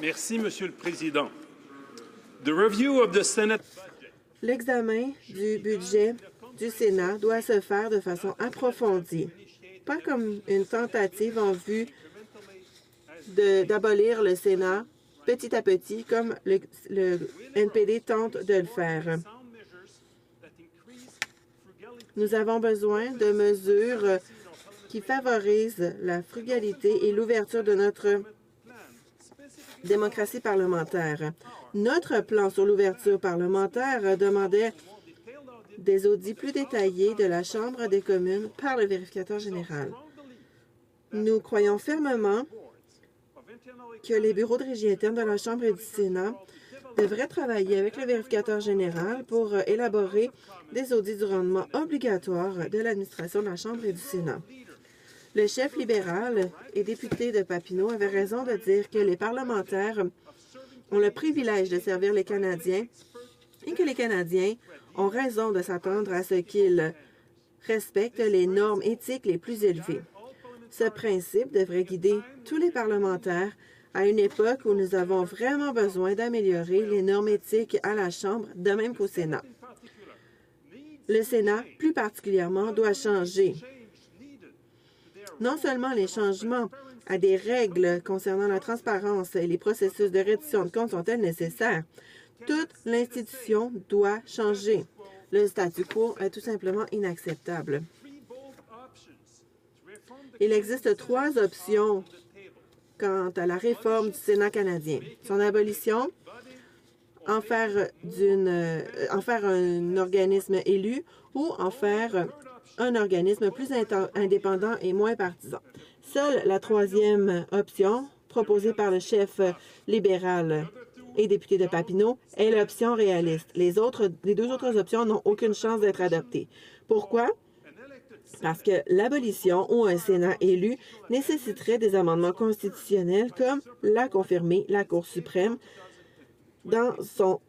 Merci, Monsieur le Président. The review of the Senate budget. L'examen du budget du Sénat doit se faire de façon approfondie, pas comme une tentative en vue d'abolir le Sénat petit à petit, comme le NPD tente de le faire. Nous avons besoin de mesures qui favorisent la frugalité et l'ouverture de notre démocratie parlementaire. Notre plan sur l'ouverture parlementaire demandait des audits plus détaillés de la Chambre des communes par le vérificateur général. Nous croyons fermement que les bureaux de régie interne de la Chambre et du Sénat devraient travailler avec le vérificateur général pour élaborer des audits du rendement obligatoires de l'administration de la Chambre et du Sénat. Le chef libéral et député de Papineau avait raison de dire que les parlementaires ont le privilège de servir les Canadiens et que les Canadiens ont raison de s'attendre à ce qu'ils respectent les normes éthiques les plus élevées. Ce principe devrait guider tous les parlementaires à une époque où nous avons vraiment besoin d'améliorer les normes éthiques à la Chambre, de même qu'au Sénat. Le Sénat, plus particulièrement, doit changer. Non seulement les changements à des règles concernant la transparence et les processus de reddition de comptes sont-elles nécessaires, toute l'institution doit changer. Le statu quo est tout simplement inacceptable. Il existe 3 options quant à la réforme du Sénat canadien. Son abolition, en faire un organisme élu ou en faire un organisme plus indépendant et moins partisan. Seule la 3e option, proposée par le chef libéral et député de Papineau, est l'option réaliste. Les 2 autres options n'ont aucune chance d'être adoptées. Pourquoi? Parce que l'abolition ou un Sénat élu nécessiterait des amendements constitutionnels, comme l'a confirmé la Cour suprême dans son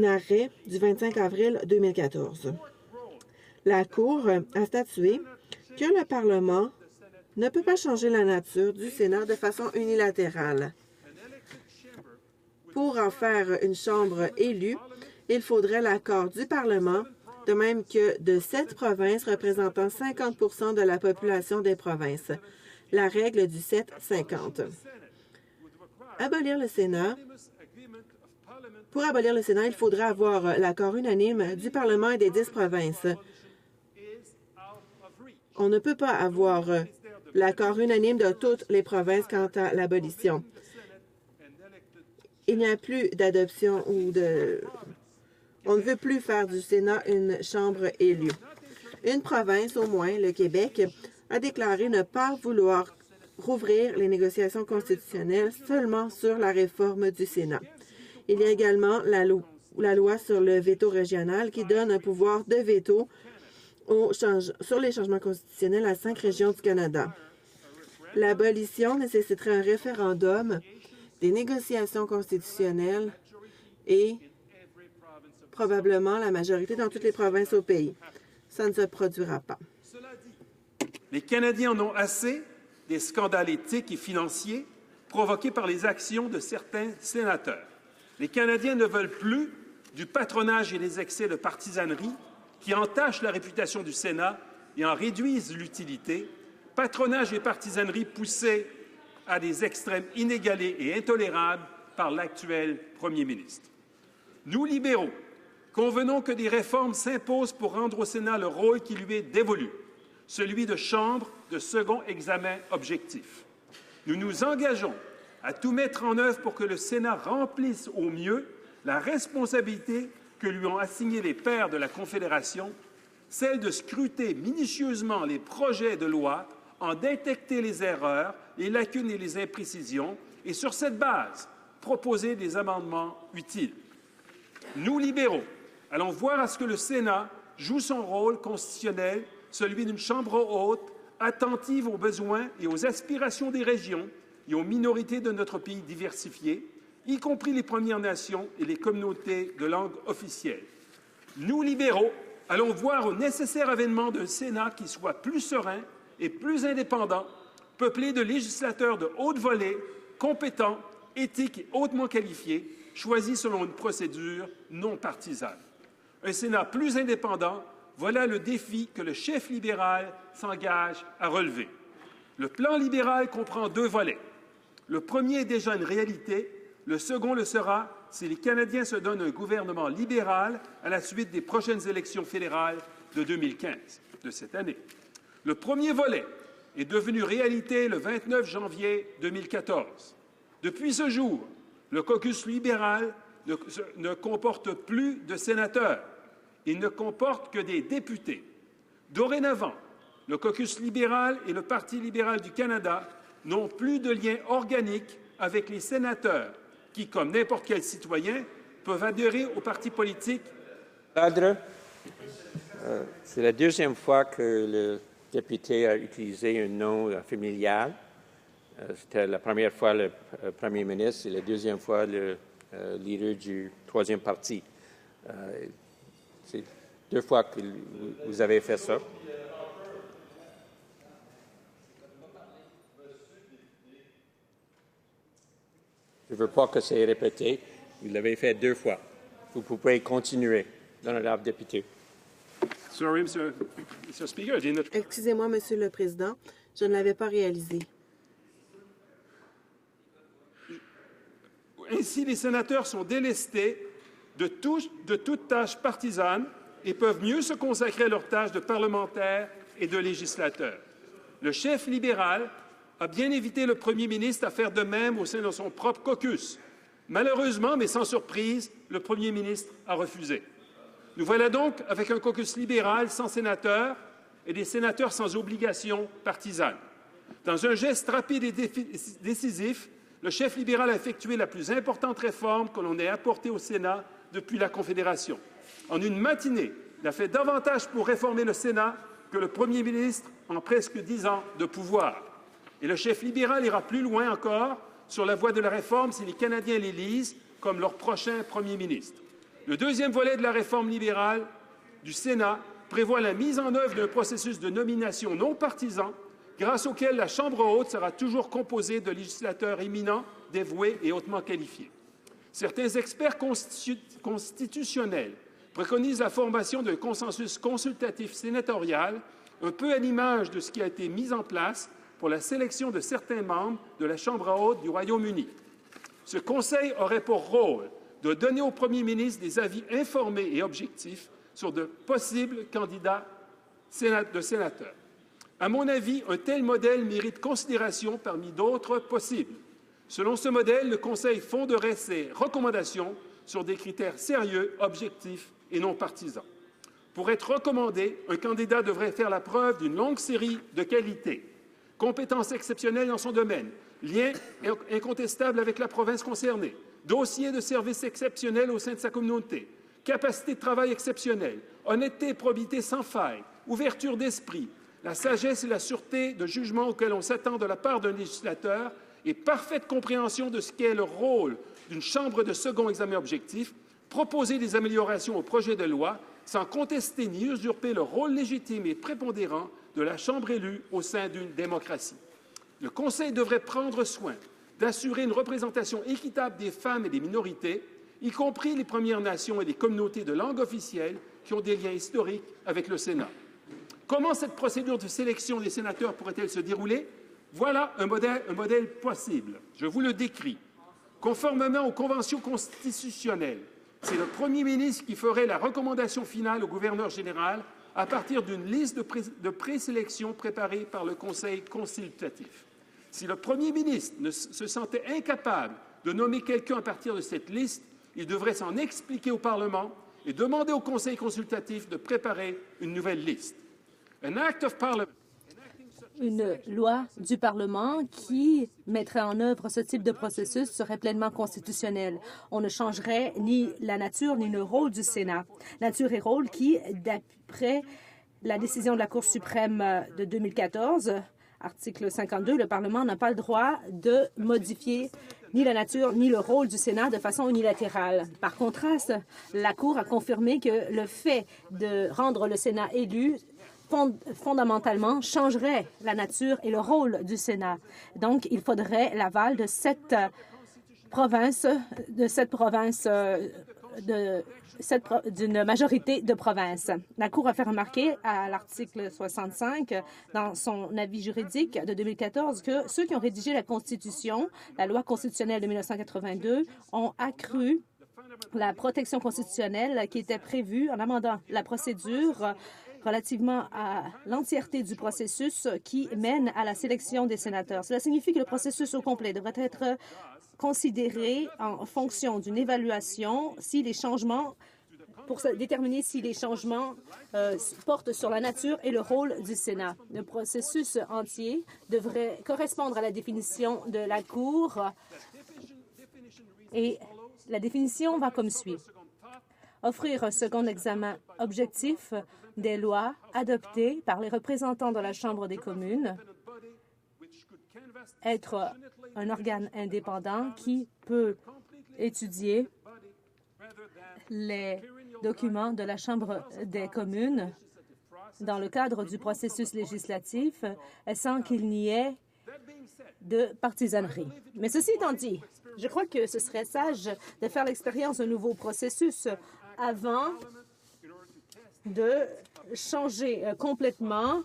arrêt du 25 avril 2014. La Cour a statué que le Parlement ne peut pas changer la nature du Sénat de façon unilatérale. Pour en faire une chambre élue, il faudrait l'accord du Parlement, de même que de 7 provinces représentant 50 de la population des provinces, la règle du 7-50. Pour abolir le Sénat, il faudrait avoir l'accord unanime du Parlement et des 10 provinces. On ne peut pas avoir l'accord unanime de toutes les provinces quant à l'abolition. Il n'y a plus d'adoption ou de... On ne veut plus faire du Sénat une chambre élue. Une province, au moins, le Québec, a déclaré ne pas vouloir rouvrir les négociations constitutionnelles seulement sur la réforme du Sénat. Il y a également la loi sur le veto régional qui donne un pouvoir de veto sur les changements constitutionnels à 5 régions du Canada. L'abolition nécessiterait un référendum, des négociations constitutionnelles et probablement la majorité dans toutes les provinces au pays. Ça ne se produira pas. Les Canadiens en ont assez des scandales éthiques et financiers provoqués par les actions de certains sénateurs. Les Canadiens ne veulent plus du patronage et des excès de partisanerie qui entachent la réputation du Sénat et en réduisent l'utilité, patronage et partisanerie poussés à des extrêmes inégalés et intolérables par l'actuel premier ministre. Nous, libéraux, convenons que des réformes s'imposent pour rendre au Sénat le rôle qui lui est dévolu, celui de chambre de second examen objectif. Nous nous engageons à tout mettre en œuvre pour que le Sénat remplisse au mieux la responsabilité que lui ont assignée les pairs de la Confédération, celle de scruter minutieusement les projets de loi, en détecter les erreurs, les lacunes et les imprécisions, et sur cette base, proposer des amendements utiles. Nous, libéraux, allons voir à ce que le Sénat joue son rôle constitutionnel, celui d'une chambre haute, attentive aux besoins et aux aspirations des régions et aux minorités de notre pays diversifié, y compris les Premières Nations et les communautés de langue officielle. Nous, libéraux, allons voir au nécessaire avènement d'un Sénat qui soit plus serein et plus indépendant, peuplé de législateurs de haute volée, compétents, éthiques et hautement qualifiés, choisis selon une procédure non partisane. Un Sénat plus indépendant, voilà le défi que le chef libéral s'engage à relever. Le plan libéral comprend 2 volets. Le premier est déjà une réalité, le second le sera si les Canadiens se donnent un gouvernement libéral à la suite des prochaines élections fédérales de 2015, de cette année. Le premier volet est devenu réalité le 29 janvier 2014. Depuis ce jour, le caucus libéral ne comporte plus de sénateurs. Il ne comporte que des députés. Dorénavant, le caucus libéral et le Parti libéral du Canada n'ont plus de lien organique avec les sénateurs qui, comme n'importe quel citoyen, peuvent adhérer au parti politique. Cadre, c'est la deuxième fois que le député a utilisé un nom familial. C'était la première fois le premier ministre et la deuxième fois le leader du troisième parti. C'est 2 fois que vous avez fait ça. Je ne veux pas que c'est répété. Vous l'avez fait 2 fois. Vous pouvez continuer, l'honorable député. Sorry, Mr. Speaker, Excusez-moi, Monsieur le Président, je ne l'avais pas réalisé. Ainsi, les sénateurs sont délestés de toute tâche partisane et peuvent mieux se consacrer à leurs tâches de parlementaires et de législateurs. Le chef libéral a bien invité le premier ministre à faire de même au sein de son propre caucus. Malheureusement, mais sans surprise, le premier ministre a refusé. Nous voilà donc avec un caucus libéral sans sénateurs et des sénateurs sans obligation partisane. Dans un geste rapide et décisif, le chef libéral a effectué la plus importante réforme que l'on ait apportée au Sénat depuis la Confédération. En une matinée, il a fait davantage pour réformer le Sénat que le premier ministre en presque 10 ans de pouvoir. Et le chef libéral ira plus loin encore sur la voie de la réforme si les Canadiens l'élisent comme leur prochain premier ministre. Le deuxième volet de la réforme libérale du Sénat prévoit la mise en œuvre d'un processus de nomination non partisan grâce auquel la Chambre haute sera toujours composée de législateurs éminents, dévoués et hautement qualifiés. Certains experts constitutionnels préconisent la formation d'un consensus consultatif sénatorial, un peu à l'image de ce qui a été mis en place pour la sélection de certains membres de la Chambre haute du Royaume-Uni. Ce Conseil aurait pour rôle de donner au premier ministre des avis informés et objectifs sur de possibles candidats de sénateurs. À mon avis, un tel modèle mérite considération parmi d'autres possibles. Selon ce modèle, le Conseil fonderait ses recommandations sur des critères sérieux, objectifs et non partisans. Pour être recommandé, un candidat devrait faire la preuve d'une longue série de qualités: compétences exceptionnelles dans son domaine, lien incontestable avec la province concernée, dossier de service exceptionnel au sein de sa communauté, capacité de travail exceptionnelle, honnêteté et probité sans faille, ouverture d'esprit, la sagesse et la sûreté de jugement auxquelles on s'attend de la part d'un législateur et parfaite compréhension de ce qu'est le rôle d'une chambre de second examen objectif, proposer des améliorations au projet de loi sans contester ni usurper le rôle légitime et prépondérant de la Chambre élue au sein d'une démocratie. Le Conseil devrait prendre soin d'assurer une représentation équitable des femmes et des minorités, y compris les Premières Nations et les communautés de langue officielle qui ont des liens historiques avec le Sénat. Comment cette procédure de sélection des sénateurs pourrait-elle se dérouler? Voilà un modèle possible. Je vous le décris. Conformément aux conventions constitutionnelles, c'est le premier ministre qui ferait la recommandation finale au gouverneur général à partir d'une liste de présélection préparée par le Conseil consultatif. Si le premier ministre se sentait incapable de nommer quelqu'un à partir de cette liste, il devrait s'en expliquer au Parlement et demander au Conseil consultatif de préparer une nouvelle liste. Une loi du Parlement qui mettrait en œuvre ce type de processus serait pleinement constitutionnelle. On ne changerait ni la nature ni le rôle du Sénat. Nature et rôle qui, d'après la décision de la Cour suprême de 2014, article 52, le Parlement n'a pas le droit de modifier ni la nature ni le rôle du Sénat de façon unilatérale. Par contraste, la Cour a confirmé que le fait de rendre le Sénat élu fondamentalement changerait la nature et le rôle du Sénat. Donc, il faudrait l'aval de 7 d'une majorité de provinces. La Cour a fait remarquer à l'article 65 dans son avis juridique de 2014 que ceux qui ont rédigé la Constitution, la loi constitutionnelle de 1982, ont accru la protection constitutionnelle qui était prévue en amendant la procédure relativement à l'entièreté du processus qui mène à la sélection des sénateurs. Cela signifie que le processus au complet devrait être considéré en fonction d'une évaluation si les changements, pour déterminer si les changements portent sur la nature et le rôle du Sénat. Le processus entier devrait correspondre à la définition de la Cour et la définition va comme suit. Offrir un second examen objectif des lois adoptées par les représentants de la Chambre des communes, être un organe indépendant qui peut étudier les documents de la Chambre des communes dans le cadre du processus législatif sans qu'il n'y ait de partisanerie. Mais ceci étant dit, je crois que ce serait sage de faire l'expérience d'un nouveau processus avant de changer complètement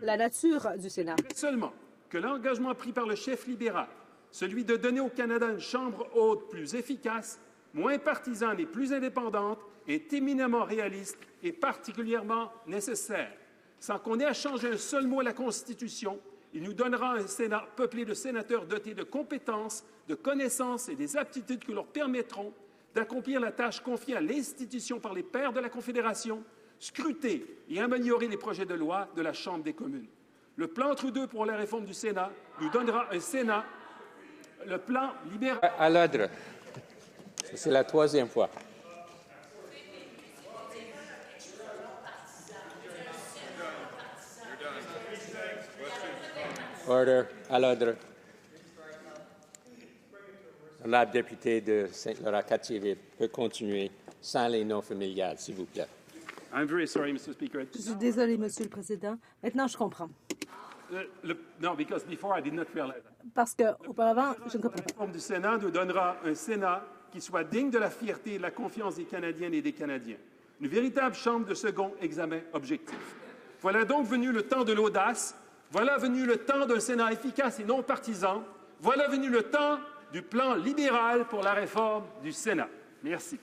la nature du Sénat. Seulement que l'engagement pris par le chef libéral, celui de donner au Canada une Chambre haute plus efficace, moins partisane et plus indépendante, est éminemment réaliste et particulièrement nécessaire. Sans qu'on ait à changer un seul mot à la Constitution, il nous donnera un Sénat peuplé de sénateurs dotés de compétences, de connaissances et des aptitudes qui leur permettront d'accomplir la tâche confiée à l'institution par les pairs de la Confédération, scruter et améliorer les projets de loi de la Chambre des communes. Le plan Trudeau pour la réforme du Sénat nous donnera un Sénat, le plan libéral... À l'ordre. C'est la troisième fois. Order. À l'ordre. La députée de Saint-Laurent-Cartierville peut continuer sans les noms familiales, s'il vous plaît. I'm very sorry, Mr. Speaker. Je suis désolé, Monsieur le Président. Maintenant, je comprends. Non, because before I did not realize that. Parce qu'auparavant, je ne comprends La pas. réforme du Sénat nous donnera un Sénat qui soit digne de la fierté et de la confiance des Canadiennes et des Canadiens. Une véritable chambre de second examen objectif. Voilà donc venu le temps de l'audace. Voilà venu le temps d'un Sénat efficace et non partisan. Voilà venu le temps du plan libéral pour la réforme du Sénat. Merci.